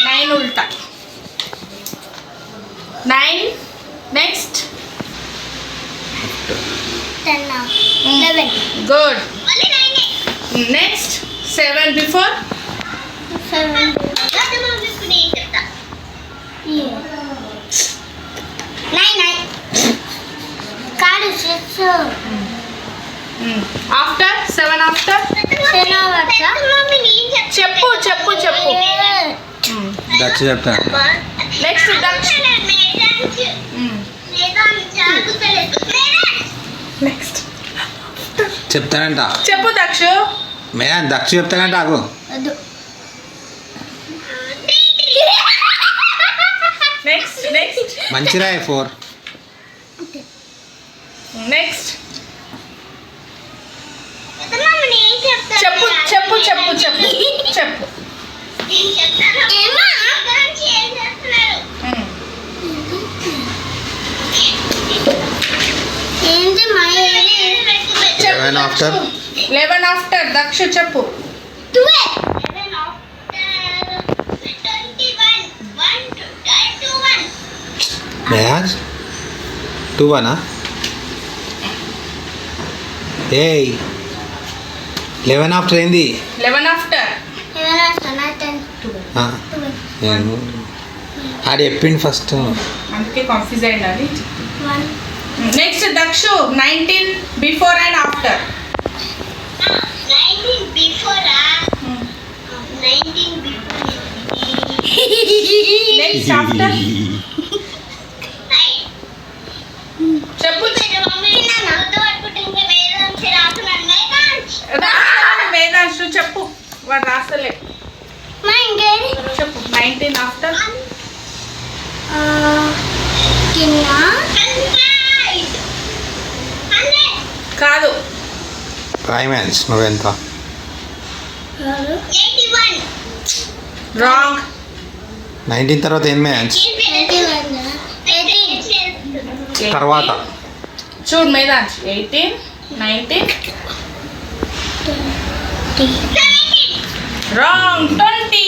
Nine ulta. 9. Next. 10 now. 11. Good. Next. 7 before. 7. Yeah. 9. Card is 6. After 7 after. 10 after. చెప్పు. దక్ష చెప్తా. Next Daksha. Next చెప్తానంట. చెప్పు Dakshu. Madam Daksha చెప్తానంట ఆగు. Next మంచిరాయ్ 4. Next చెప్పు. ఏంటి మా 11 after. 11 after దక్ష చెప్పు. 12. మ్యాథ్స్ 2-1. ఏయ్ 11 ఆఫ్టర్ ఏంది? 11 after. ఆడు చెప్పిండు ఫస్ట్. అందుకే కన్ఫ్యూజ్ అయ్యింది. Next Dakshu 19 before and after. 19 before. 19 before. Next after చెప్పు. వేదాంశు చెప్పు. వాడు రాస్తలే. చెప్పు. 19 ఆఫ్టర్. కాదు. రైమాన్స్ నువ్వెంత? రాంగ్. 19 తర్వాత ఏం మ్యాన్స్? తర్వాత చూడు మేదాంశ్. 18, 19. రాంగ్. 20.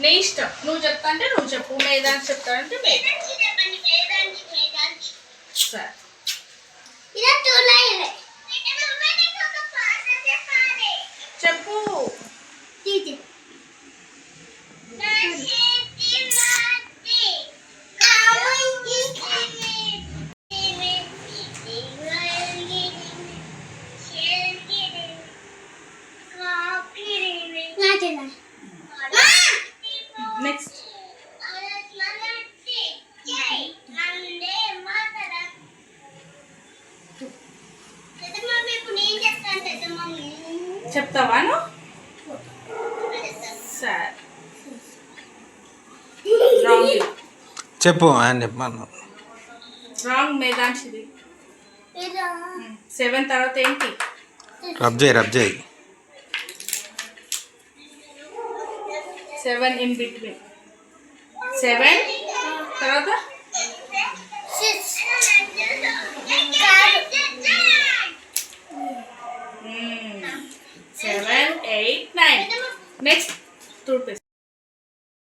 నీ ఇష్టం. నువ్వు చెప్తా అంటే నువ్వు చెప్పు. మేదాంశ్ చెప్తానంటే సరే. చెప్పు. నెక్స్ట్ చెప్తావా నువ్వు? సరే. రాంగ్. చెప్పు అని చెప్పాను. రాంగ్ మేదాంశిది. 7 తర్వాత ఏంటి? రబ్ చేయి 7 in between. 7 తర్వాత 7, 8, 9. Next 2 pieces.